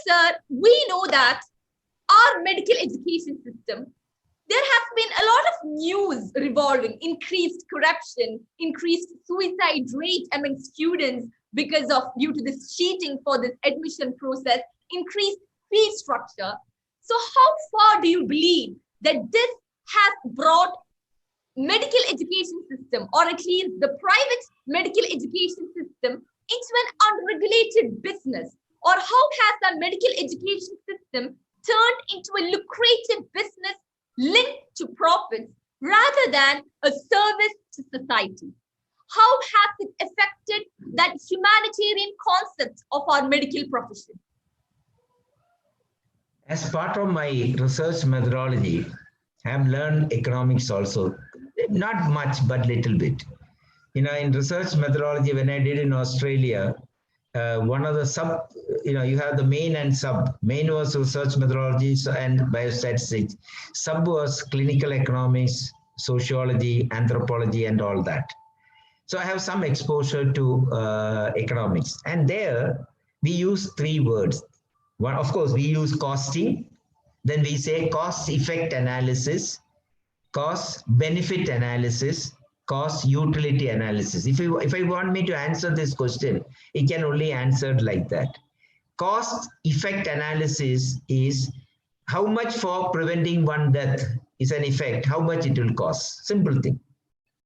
sir, we know that our medical education system, there has been a lot of news revolving, increased corruption, increased suicide rate among students because of due to this cheating for this admission process, increased fee structure. So how far do you believe that this has brought medical education system, or at least the private medical education system, into an unregulated business? Or how has our medical education system turned into a lucrative business linked to profits rather than a service to society? How has it affected that humanitarian concept of our medical profession? As part of my research methodology, I have learned economics also, not much, but little bit. In research methodology, when I did in Australia, one of the sub, you have the main and sub. Main was research methodologies and biostatistics. Sub was clinical economics, sociology, anthropology, and all that. So I have some exposure to economics. And there we use three words. One, of course, we use costing. Then we say cost effect analysis, cost benefit analysis, cost utility analysis. If I want me to answer this question, it can only answered like that. Cost effect analysis is how much for preventing one death is an effect, how much it will cost. Simple thing.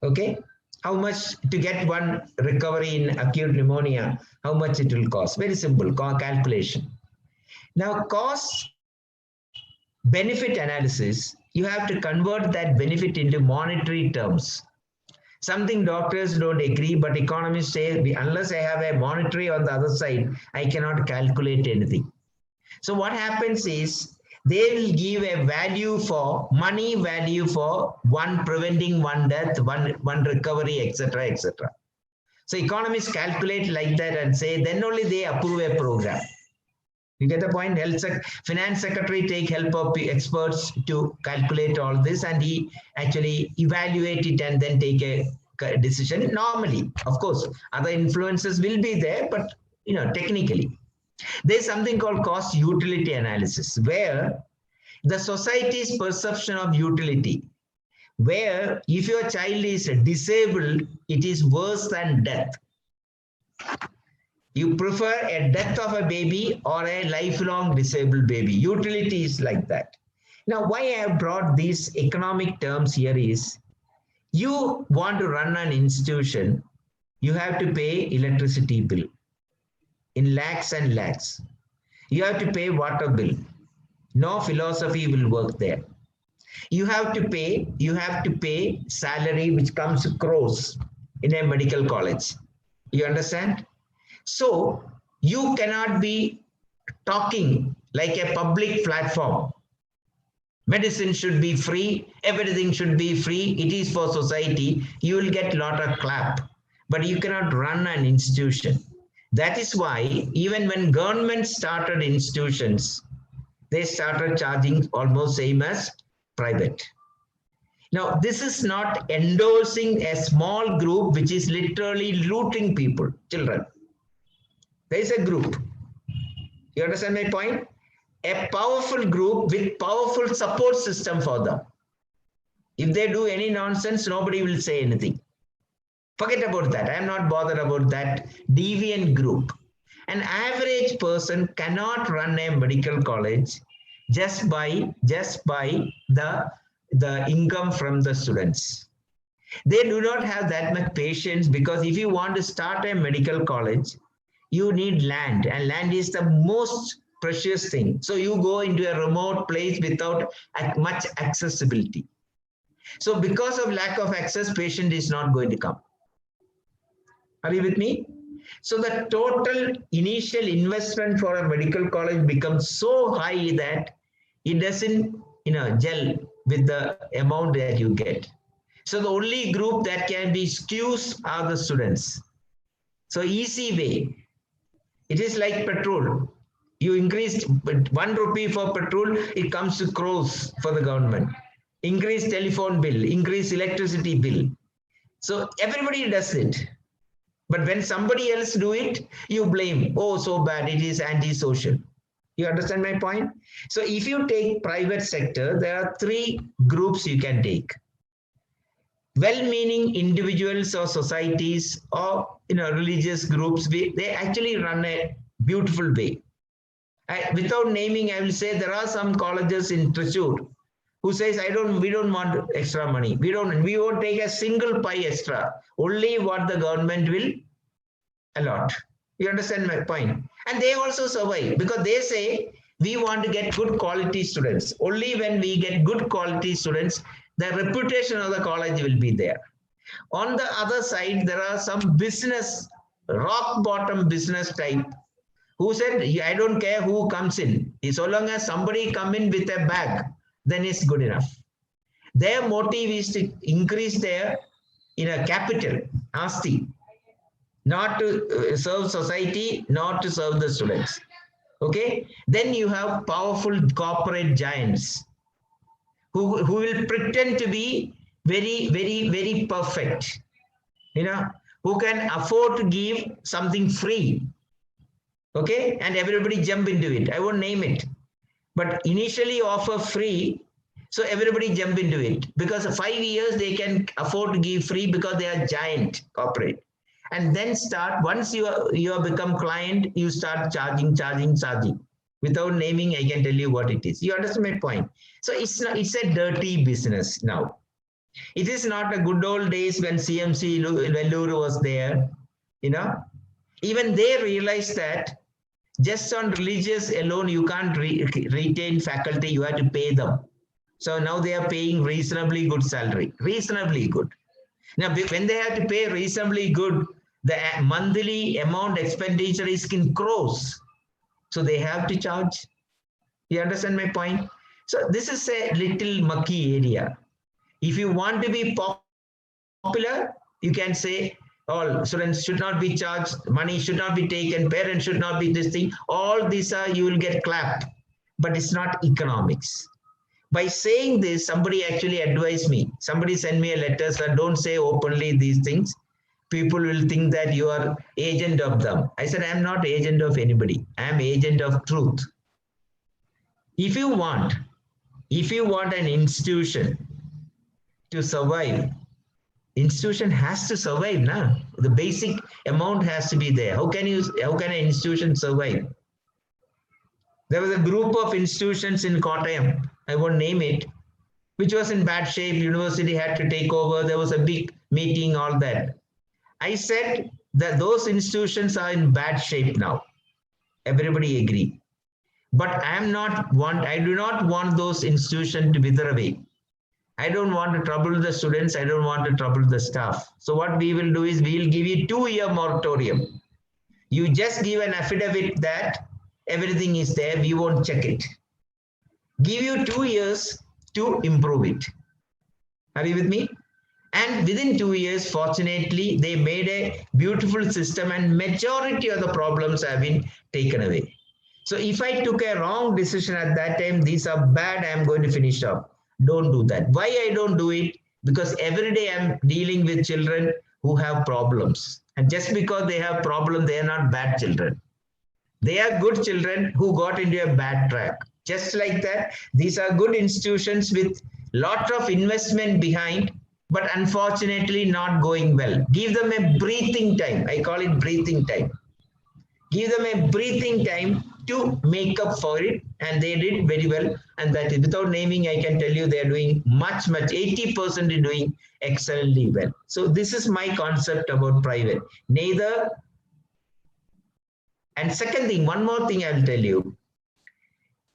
Okay? How much to get one recovery in acute pneumonia, how much it will cost. Very simple calculation. Now, cost benefit analysis, you have to convert that benefit into monetary terms. Something doctors don't agree, but economists say, unless I have a monetary on the other side, I cannot calculate anything. So what happens is, they will give a value for money value for one preventing one death, one recovery, etc., etc. So economists calculate like that and say, then only they approve a program. You get the point? Finance secretary take help of experts to calculate all this, and he actually evaluate it and then take a decision. Normally, of course, other influences will be there, but technically. There's something called cost utility analysis, where the society's perception of utility, where if your child is disabled, it is worse than death. You prefer a death of a baby or a lifelong disabled baby. Utility is like that. Now, why I have brought these economic terms here is, you want to run an institution, you have to pay electricity bill in lakhs and lakhs. You have to pay water bill. No philosophy will work there. You have to pay salary which comes crores in a medical college. You understand? So you cannot be talking like a public platform. Medicine should be free, everything should be free, it is for society. You will get a lot of clap, but you cannot run an institution. That is why even when government started institutions, they started charging almost same as private. Now, this is not endorsing a small group which is literally looting people, children. There is a group. You understand my point? A powerful group with powerful support system for them. If they do any nonsense, nobody will say anything. Forget about that. I am not bothered about that deviant group. An average person cannot run a medical college just by the income from the students. They do not have that much patience, because if you want to start a medical college, you need land, and land is the most precious thing. So you go into a remote place without much accessibility. So because of lack of access, patient is not going to come. Are you with me? So the total initial investment for a medical college becomes so high that it doesn't gel with the amount that you get. So the only group that can be skews are the students. So easy way. It is like petrol. You increase 1 rupee for petrol, it comes to crores for the government. Increase telephone bill, increase electricity bill. So everybody does it. But when somebody else do it, you blame. Oh, so bad, it is anti-social. You understand my point? So if you take private sector, there are three groups you can take. Well-meaning individuals or societies or religious groups, they actually run a beautiful way. Without naming, I will say there are some colleges in Thrissur who says, we don't want extra money. We won't take a single pie extra. Only what the government will allot. You understand my point? And they also survive because they say we want to get good quality students. Only when we get good quality students, the reputation of the college will be there. On the other side, there are some business, rock bottom business type who said, I don't care who comes in. So long as somebody come in with a bag, then it's good enough. Their motive is to increase their capital, asti, not to serve society, not to serve the students. Okay? Then you have powerful corporate giants who will pretend to be very, very, very perfect, who can afford to give something free. Okay? And everybody jump into it. I won't name it. But initially offer free, so everybody jump into it. Because for 5 years, they can afford to give free because they are giant corporate. And then once you have become client, you start charging. Without naming, I can tell you what it is. You understand my point? So it's a dirty business now. It is not a good old days when CMC Vellore was there. Even they realized that just on religious alone, you can't retain faculty. You have to pay them. So now they are paying reasonably good salary. Reasonably good. Now, when they have to pay reasonably good, the monthly amount expenditure is in crores. So they have to charge. You understand my point? So this is a little mucky area. If you want to be popular, you can say all students should not be charged, money should not be taken, parents should not be this thing. All these you will get clapped, but it's not economics. By saying this, somebody actually advised me. Somebody sent me a letter, sir, don't say openly these things. People will think that you are agent of them. I said, I'm not agent of anybody. I'm agent of truth. If you want an institution to survive, institution has to survive now. The basic amount has to be there. How can an institution survive? There was a group of institutions in Kottayam, I won't name it, which was in bad shape. University had to take over. There was a big meeting, all that. I said that those institutions are in bad shape now. Everybody agree. But I do not want those institutions to wither away. I don't want to trouble the students. I don't want to trouble the staff. So what we will do is we will give you 2-year moratorium. You just give an affidavit that everything is there. We won't check it. Give you 2 years to improve it. Are you with me? And within 2 years, fortunately, they made a beautiful system and majority of the problems have been taken away. So if I took a wrong decision at that time, these are bad, I'm going to finish up. Don't do that. Why I don't do it? Because every day I'm dealing with children who have problems. And just because they have problems, they are not bad children. They are good children who got into a bad track. Just like that, these are good institutions with lot of investment behind, but unfortunately not going well. Give them a breathing time. I call it breathing time. Give them a breathing time to make up for it, and they did very well. And that is, without naming, I can tell you they are doing much, 80% doing excellently well. So this is my concept about private. Neither. And second thing, one more thing I will tell you.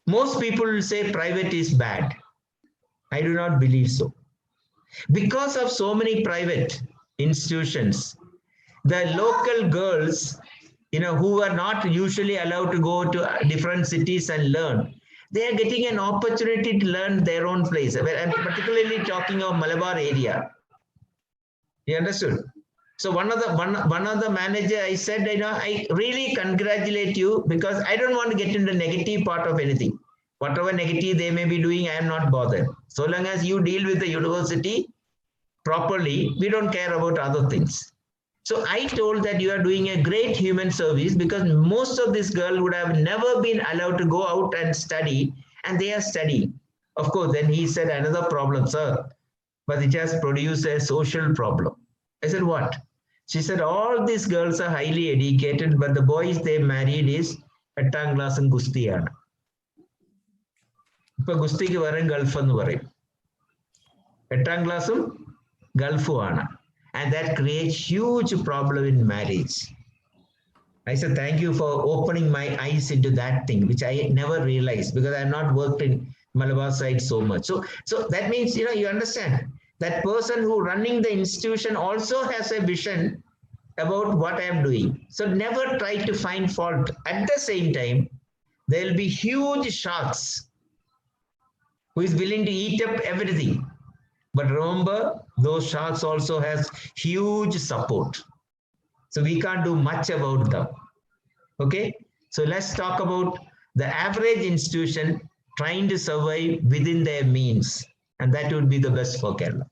Most people will say private is bad. I do not believe so. Because of so many private institutions, the local girls, who are not usually allowed to go to different cities and learn, they are getting an opportunity to learn their own place. I'm particularly talking of Malabar area. You understood? So one of the manager, I said, I really congratulate you because I don't want to get into the negative part of anything. Whatever negative they may be doing, I am not bothered. So long as you deal with the university properly, we don't care about other things. So I told that you are doing a great human service because most of these girls would have never been allowed to go out and study, and they are studying. Of course, then he said another problem, sir, but it has produced a social problem. I said, what? She said, all these girls are highly educated, but the boys they married is 8th class and ഗുസ്തിയാണ്. ഇപ്പൊ ഗുസ്തിക്ക് വരും Gulf എന്ന് പറയും. 8th ക്ലാസ്സും ഗൾഫുമാണ്. And that creates huge problem in marriage. I said, thank you for opening my eyes into that thing, which I never realized because I have not worked in Malabar side so much. So that means, you understand that person who running the institution also has a vision about what I am doing. So never try to find fault. At the same time, there will be huge sharks who is willing to eat up everything. But remember, those sharks also has huge support. So we can't do much about them. Okay? So let's talk about the average institution trying to survive within their means. And that would be the best for Kerala.